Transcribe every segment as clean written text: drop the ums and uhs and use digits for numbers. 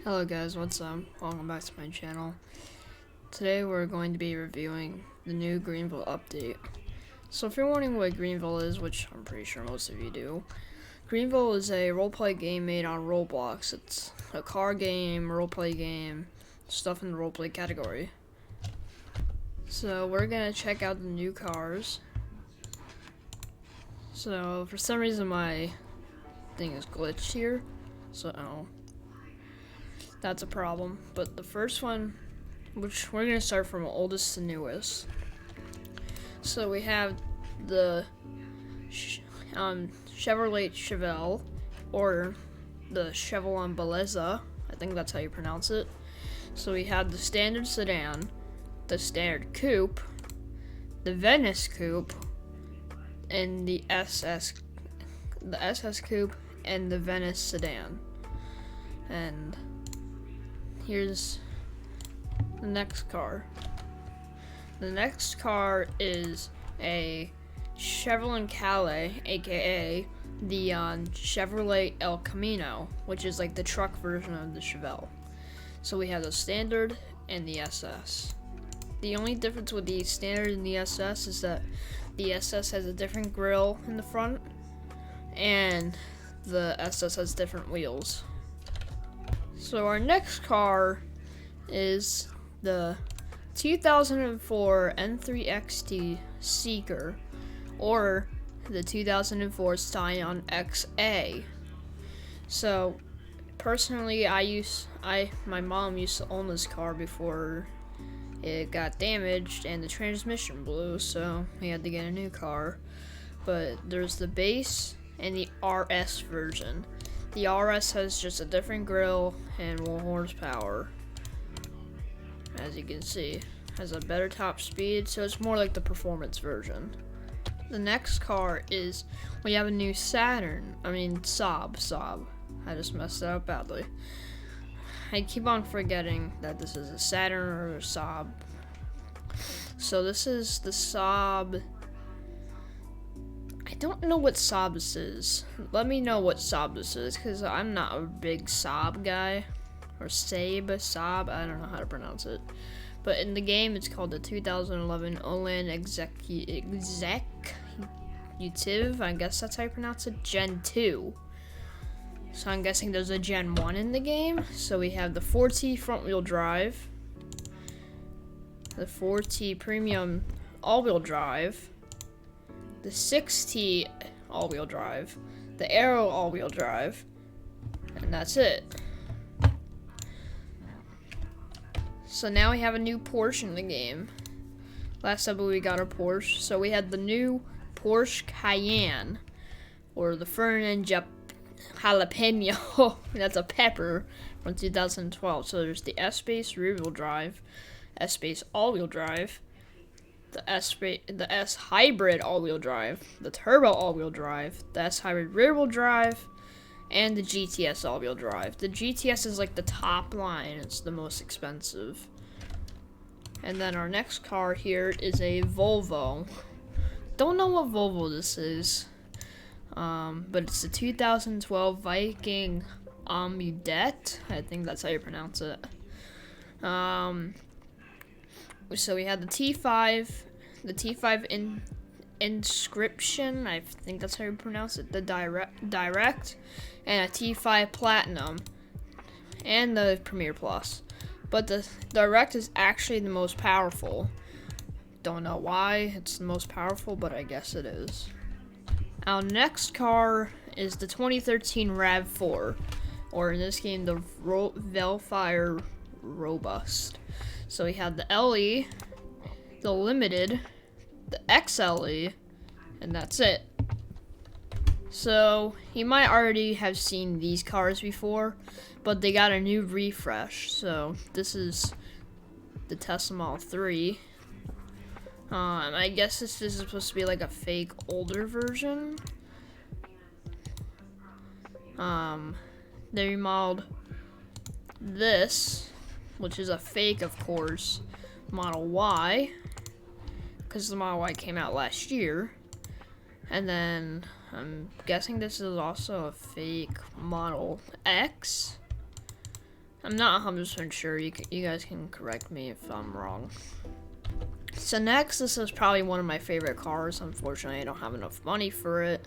Hello guys, what's up? Welcome back to my channel. Today we're going to be reviewing the new Greenville update. So if you're wondering what Greenville is, which I'm pretty sure most of you do, Greenville is a roleplay game made on Roblox. It's a car game, roleplay game, stuff in the roleplay category. So we're gonna check out the new cars. So for some reason my thing is glitched here, so that's a problem. But the first one, which we're gonna start from oldest to newest. So we have the Chevrolet Chevelle, or the Chevrolet Bellezza. I think that's how you pronounce it. So we have the standard sedan, the standard coupe, the Venice coupe, and the SS coupe, and the Venice sedan. And here's the next car. The next car is a Chevrolet Calais, aka the Chevrolet El Camino, which is like the truck version of the Chevelle. So we have the standard and the SS. The only difference with the standard and the SS is that the SS has a different grille in the front, and the SS has different wheels. So our next car is the 2004 N3 XT Seeker, or the 2004 Scion XA. So personally, my mom used to own this car before it got damaged and the transmission blew, so we had to get a new car. But there's the base and the RS version. The RS has just a different grille and more horsepower. As you can see, has a better top speed, so it's more like the performance version. The next car is, we have a new Saab. I just messed that up badly. I keep on forgetting that this is a Saturn or a Saab. So this is the Saab. I don't know what Saab this is. Let me know what Saab this is, because I'm not a big Saab guy. Or Saab, I don't know how to pronounce it. But in the game, it's called the 2011 Olan Executive, I guess that's how you pronounce it, Gen 2. So I'm guessing there's a Gen 1 in the game. So we have the 4T front-wheel drive, the 4T premium all-wheel drive, the 6T all-wheel drive, the Aero all-wheel drive, and that's it. So now we have a new Porsche in the game. Last episode we got a Porsche. So we had the new Porsche Cayenne, or the Ferdinand Jalapeno. That's a pepper, from 2012. So there's the S-Base rear-wheel drive, S-Base all-wheel drive, the S hybrid all-wheel drive, the turbo all-wheel drive, the S hybrid rear-wheel drive, and the GTS all-wheel drive. The GTS is like the top line. It's the most expensive. And then our next car here is a Volvo. Don't know what Volvo this is, but it's the 2012 Viking Amudette. I think that's how you pronounce it. So we had the T5 Inscription, I think that's how you pronounce it, the Direct, and a T5 Platinum, and the Premier Plus. But the Direct is actually the most powerful. Don't know why it's the most powerful, but I guess it is. Our next car is the 2013 RAV4, or in this game, the Velfire Robust. So we have the LE, the Limited, the XLE, and that's it. So you might already have seen these cars before, but they got a new refresh. So this is the Tesla Model 3. I guess this is supposed to be like a fake older version. They remodeled this, which is a fake, of course, Model Y, because the Model Y came out last year. And then I'm guessing this is also a fake Model X. I'm not 100% sure. You guys can correct me if I'm wrong. So next, this is probably one of my favorite cars. Unfortunately, I don't have enough money for it.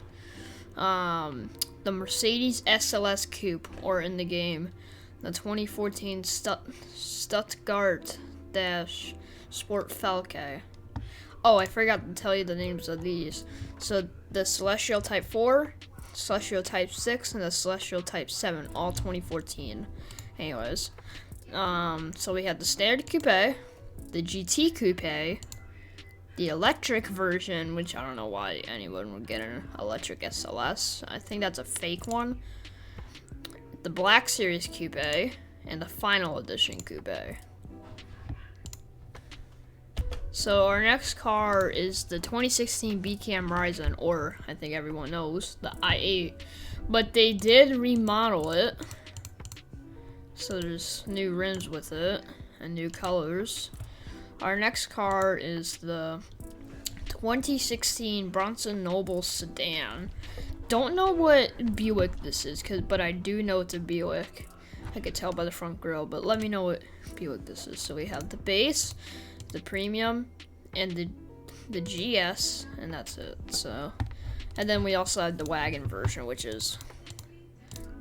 The Mercedes SLS Coupe, or in the game, the 2014 Stuttgart Sport Falke. Oh, I forgot to tell you the names of these. So the Celestial Type 4, Celestial Type 6, and the Celestial Type 7, all 2014. Anyways, so we had the Standard Coupe, the GT Coupe, the electric version, which I don't know why anyone would get an electric SLS. I think that's a fake one. The Black Series Coupe, and the Final Edition Coupe. So our next car is the 2016 BKM Ryzen, or I think everyone knows, the i8. But they did remodel it. So there's new rims with it, and new colors. Our next car is the 2016 Bronson Noble Sedan. Don't know what Buick this is, but I do know it's a Buick. I could tell by the front grille, but let me know what Buick this is. So we have the base, the premium, and the GS, and that's it. So, and then we also have the wagon version, which is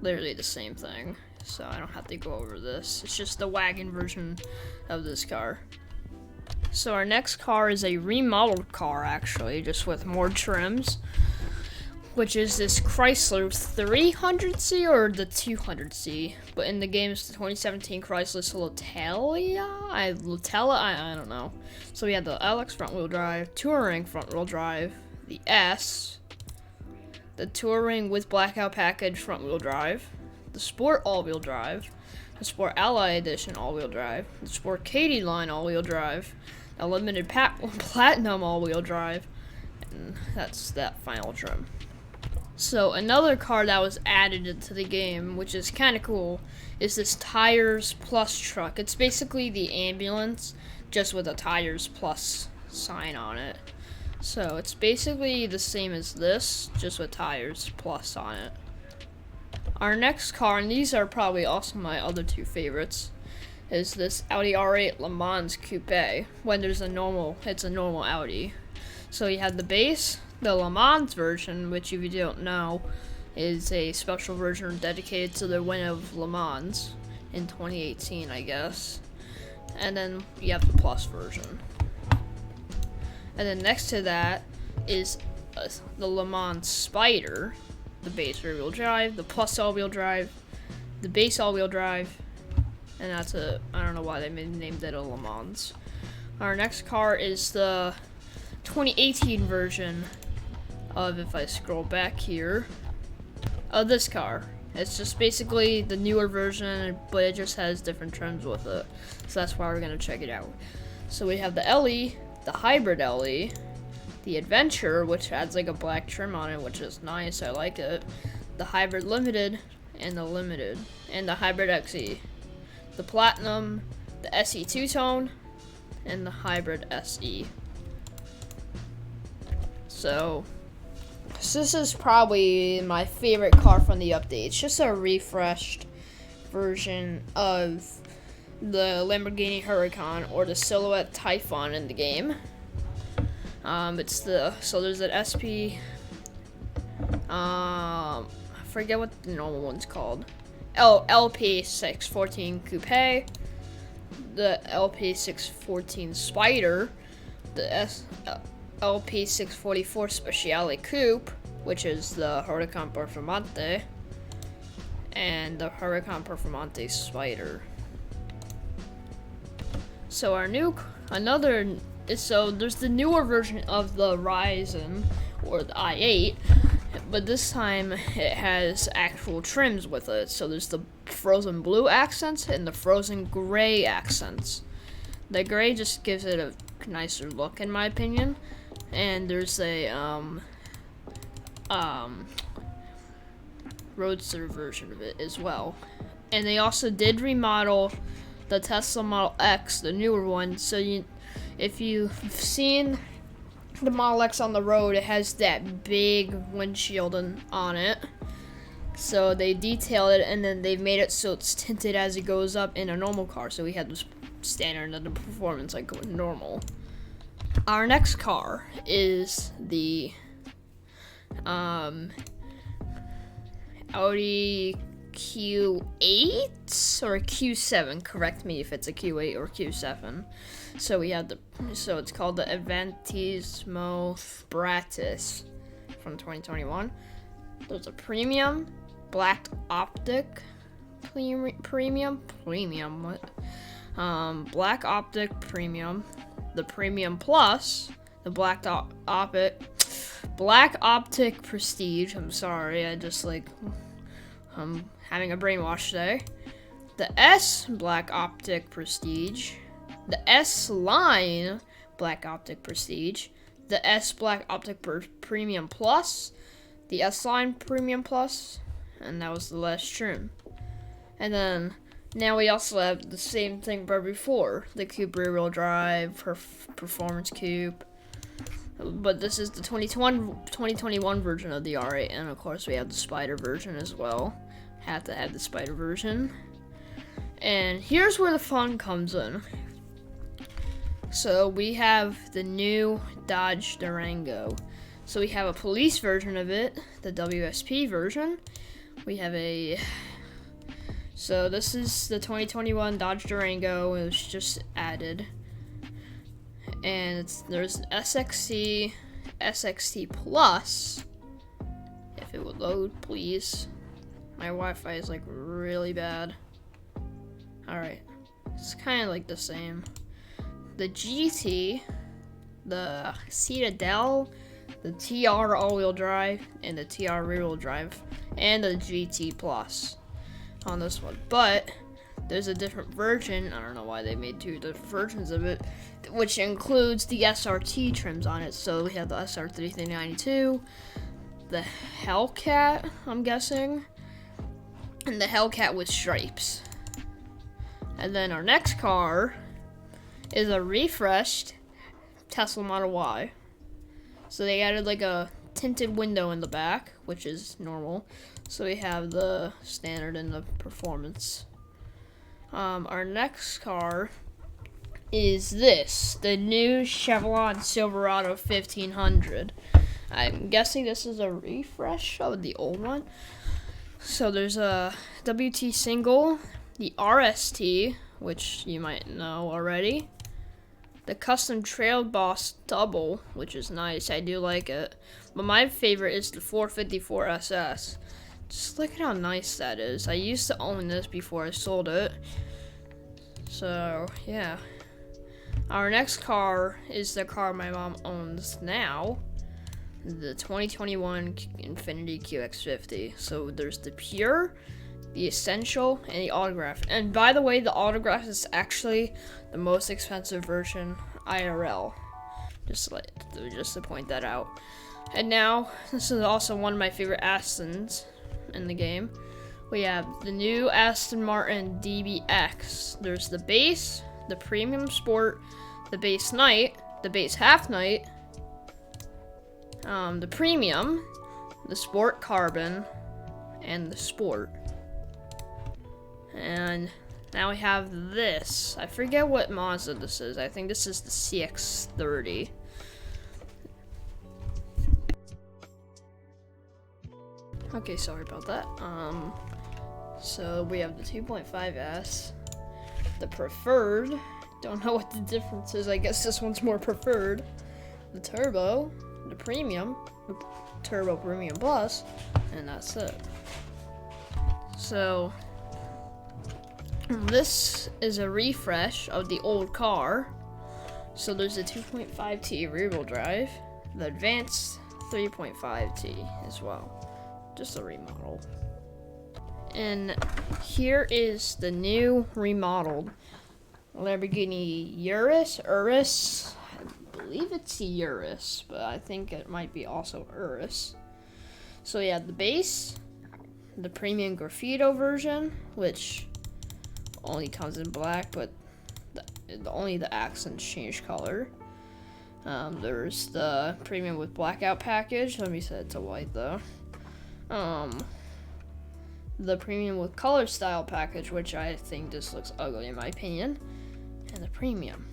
literally the same thing. So I don't have to go over this. It's just the wagon version of this car. So our next car is a remodeled car, actually, just with more trims, which is this Chrysler 300C or the 200C. But in the game, it's the 2017 Chrysler Latella? I don't know. So we have the LX front-wheel drive, Touring front-wheel drive, the S, the Touring with blackout package front-wheel drive, the Sport all-wheel drive, the Sport Ally Edition all-wheel drive, the Sport Katy line all-wheel drive, the Limited Platinum all-wheel drive, and that's that final trim. So another car that was added into the game, which is kind of cool, is this Tires Plus truck. It's basically the ambulance, just with a Tires Plus sign on it. So it's basically the same as this, just with Tires Plus on it. Our next car, and these are probably also my other two favorites, is this Audi R8 Le Mans Coupe. When there's a normal, it's a normal Audi. So you have the base, the Le Mans version, which if you don't know, is a special version dedicated to the win of Le Mans in 2018, I guess. And then you have the Plus version. And then next to that is the Le Mans Spider, the base rear-wheel drive, the Plus all-wheel drive, the base all-wheel drive, and that's it. I don't know why they named it a Le Mans. Our next car is the 2018 version of, if I scroll back here, of this car. It's just basically the newer version, but it just has different trims with it. So that's why we're gonna check it out. So we have the LE, the Hybrid LE, the Adventure, which adds like a black trim on it, which is nice, I like it. The Hybrid Limited, and the Limited, and the Hybrid XE. The Platinum, the SE two-tone, and the Hybrid SE. So this is probably my favorite car from the update. It's just a refreshed version of the Lamborghini Huracan or the Silhouette Typhon in the game. So there's an SP. I forget what the normal one's called. LP614 Coupe, the LP614 Spider, the LP644 Speciale Coupe, which is the Huracan Performante, and the Huracan Performante Spider. So there's the newer version of the Ryzen, or the i8, but this time it has actual trims with it. So there's the frozen blue accents and the frozen gray accents. The gray just gives it a nicer look, in my opinion. And there's a roadster version of it as well. And they also did remodel the Tesla Model X, the newer one. So if you've seen the Model X on the road, it has that big windshield on it. So they detailed it, and then they made it so it's tinted as it goes up in a normal car. So we had this standard and the performance like going normal. Our next car is the Audi Q8 or a Q7. Correct me if it's a Q8 or Q7. So we have so it's called the Avantismo Bratis from 2021. There's a premium, black optic, premium, what? Black optic premium, the premium plus, the black optic prestige. I'm sorry, I just I'm having a brainwash today. The S black optic prestige, the S line black optic prestige, the S black optic premium plus, the S line premium plus, and that was the last trim. And then now we also have the same thing but before, the coupe rear-wheel drive, performance coupe. But this is the 2021 version of the R8, and of course we have the Spider version as well. Have to have the Spider version. And here's where the fun comes in. So we have the new Dodge Durango. So we have a police version of it, the WSP version. We have so this is the 2021 Dodge Durango. It was just added. And there's SXT, SXT Plus. If it would load, please. My Wi-Fi is like really bad. Alright, it's kind of like the same. The GT, the Citadel, the TR all-wheel drive, and the TR rear-wheel drive, and the GT Plus on this one. But there's a different version. I don't know why they made two different versions of it, which includes the SRT trims on it. So we have the SR3392, the Hellcat, I'm guessing, and the Hellcat with stripes. And then our next car is a refreshed Tesla Model Y. So they added like a tinted window in the back, which is normal. So we have the standard and the performance. Our next car is the new Chevrolet Silverado 1500. I'm guessing this is a refresh of the old one. So there's a WT single, the RST, which you might know already, the custom Trail Boss double, which is nice. I do like it. But my favorite is the 454 SS. Just look at how nice that is. I used to own this before I sold it. So, yeah. Our next car is the car my mom owns now, the 2021 Infiniti QX50. So there's the Pure, the Essential, and the Autograph. And by the way, the Autograph is actually the most expensive version IRL. Just to point that out. And now, this is also one of my favorite Astons in the game. We have the new Aston Martin DBX. There's the base, the premium sport, the base night, the base half night, the premium, the sport carbon, and the sport. And now we have this. I forget what Mazda this is. I think this is the CX-30. Okay, sorry about that. So we have the 2.5S, the preferred. Don't know what the difference is. I guess this one's more preferred. The turbo, the premium, the turbo premium plus, and that's it. So this is a refresh of the old car. So there's a 2.5T rear-wheel drive, the advanced 3.5T as well. Just a remodel. And here is the new remodeled Lamborghini Urus. I believe it's Urus, but I think it might be also Urus. So yeah, the base, the premium Graffito version, which only comes in black, but only the accents change color. There's the premium with blackout package. Let me set it to white though. the premium with color style package, which I think just looks ugly in my opinion, and the premium,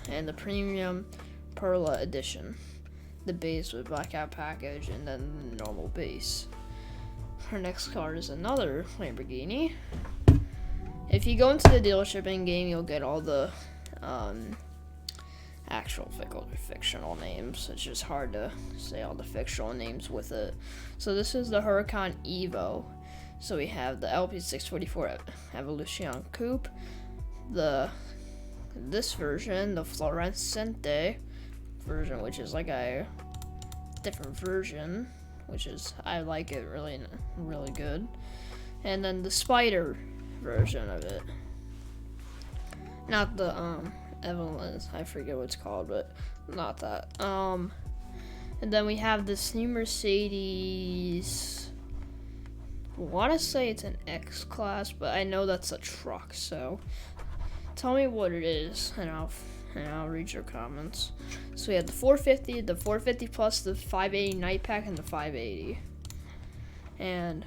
and the premium Perla edition, the base with blackout package, and then the normal base. Our next car is another Lamborghini. If you go into the dealership in game, you'll get all the actual fictional names. It's just hard to say all the fictional names with it. So this is the Huracan Evo. So we have the LP644 Evolution Coupe, this version, the Fluorescente version, which is like a different version, which is, I like it really good. And then the Spider version of it, not the Evelyn, I forget what it's called, but not that. And then we have this new Mercedes. I want to say it's an X-Class, but I know that's a truck. So tell me what it is, and I'll read your comments. So we have the 450 plus the 580 Night Pack, and the 580. And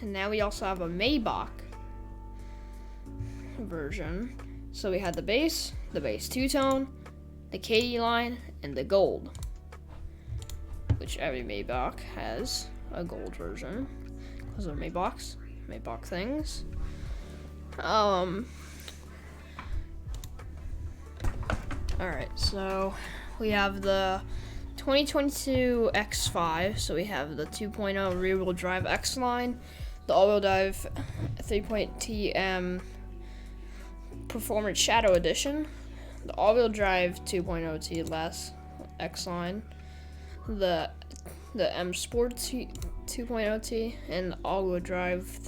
now we also have a Maybach version. So we had the base two-tone, the Katy line, and the gold, which every Maybach has a gold version because of Maybach things. Alright, so we have the 2022 X5, so we have the 2.0 rear-wheel drive X-Line, the all-wheel drive 3.TM Performance Shadow Edition, the all-wheel drive 2.0T last X-Line, the M Sport 2.0T, and the all-wheel drive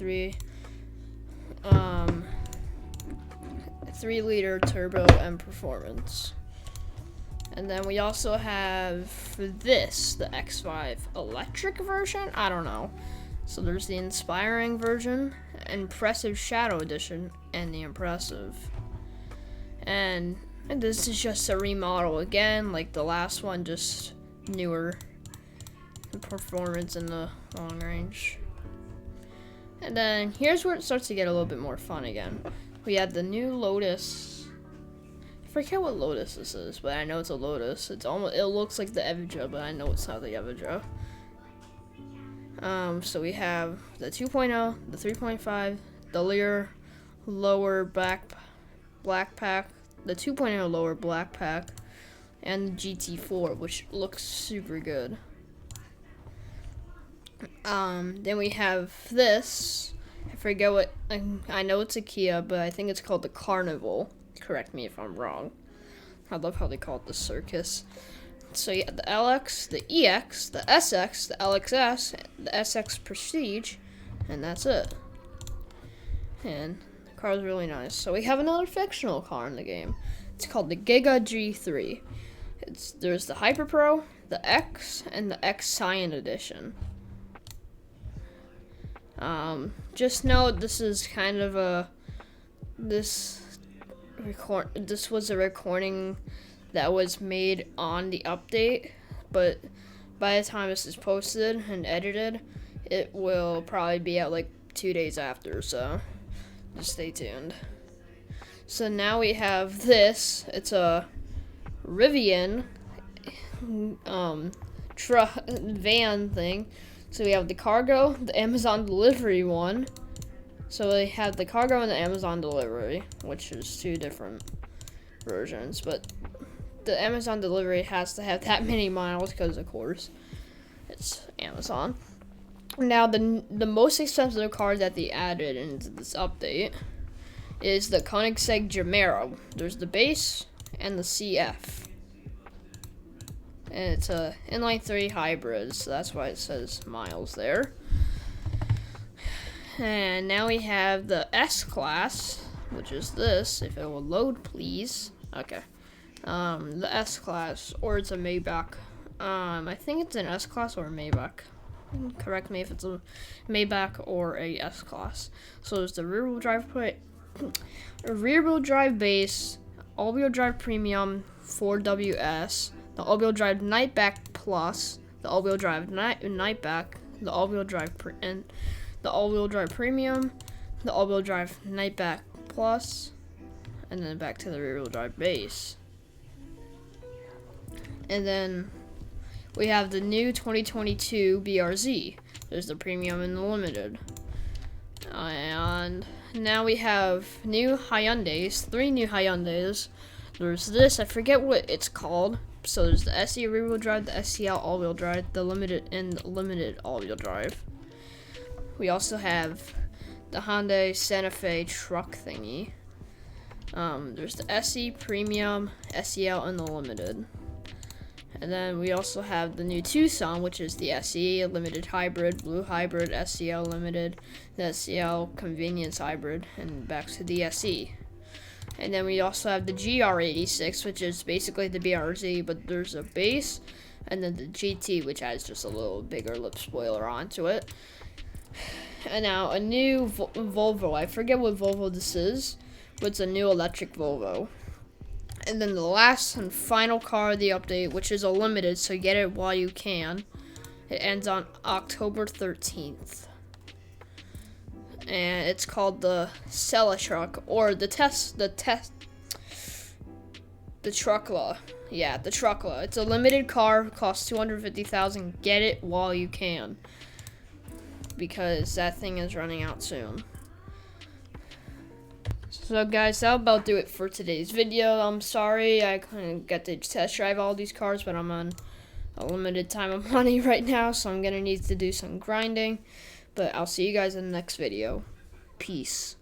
3-liter turbo M Performance. And then we also have this, the X5 electric version. I don't know. So there's the Inspiring version, Impressive Shadow Edition, and the Impressive. And this is just a remodel again, like the last one, just newer. The performance in the long range. And then here's where it starts to get a little bit more fun again. We had the new Lotus. I forget what Lotus this is, but I know it's a Lotus. It looks like the Evija, but I know it's not the Evija. So we have the 2.0, the 3.5, the lower black pack, the 2.0 lower black pack, and the GT4, which looks super good. Then we have this. I forget what, I know it's a Kia, but I think it's called the Carnival. Correct me if I'm wrong. I love how they call it the Circus. So yeah, the LX, the EX, the SX, the LXS, the SX Prestige, and that's it. And the car is really nice. So we have another fictional car in the game. It's called the Giga G3. There's the Hyper Pro, the X, and the X Cyan Edition. Just know this is kind of this was a recording that was made on the update, but by the time this is posted and edited, it will probably be out like 2 days after, so just stay tuned. So now we have this. It's a Rivian van thing. So we have the cargo, the Amazon delivery one. So we have the cargo and the Amazon delivery, which is two different versions, but the Amazon delivery has to have that many miles because, of course, it's Amazon. Now, the most expensive car that they added into this update is the Koenigsegg Gemera. There's the base and the CF. And it's a inline 3 hybrid, so that's why it says miles there. And now we have the S-Class, which is this. If it will load, please. Okay. The S-Class, or it's a Maybach. I think it's an S-Class or a Maybach. Correct me if it's a Maybach or a S-Class. So there's the rear-wheel drive base, all-wheel drive premium 4WS, the all-wheel drive Nightback Plus, the all-wheel drive Nightback, the all-wheel drive the all-wheel drive premium, the all-wheel drive Nightback Plus, and then back to the rear-wheel drive base. And then we have the new 2022 BRZ. There's the premium and the limited. And now we have new Hyundais, 3 new Hyundais. There's this, I forget what it's called. So there's the SE rear-wheel drive, the SEL all-wheel drive, the limited, and the limited all-wheel drive. We also have the Hyundai Santa Fe truck thingy. There's the SE Premium, SEL, and the limited. And then we also have the new Tucson, which is the SE Limited Hybrid, Blue Hybrid, SEL Limited, the SEL Convenience Hybrid, and back to the SE. And then we also have the GR86, which is basically the BRZ, but there's a base, and then the GT, which has just a little bigger lip spoiler onto it. And now a new Volvo. I forget what Volvo this is, but it's a new electric Volvo. And then the last and final car of the update, which is a limited, so get it while you can. It ends on October 13th. And it's called the Truck, or the Truckla. Yeah, the Truckla. It's a limited car, costs $250,000. Get it while you can, because that thing is running out soon. So guys, that'll about do it for today's video. I'm sorry I couldn't get to test drive all these cars, but I'm on a limited time of money right now, so I'm gonna need to do some grinding. But I'll see you guys in the next video. Peace.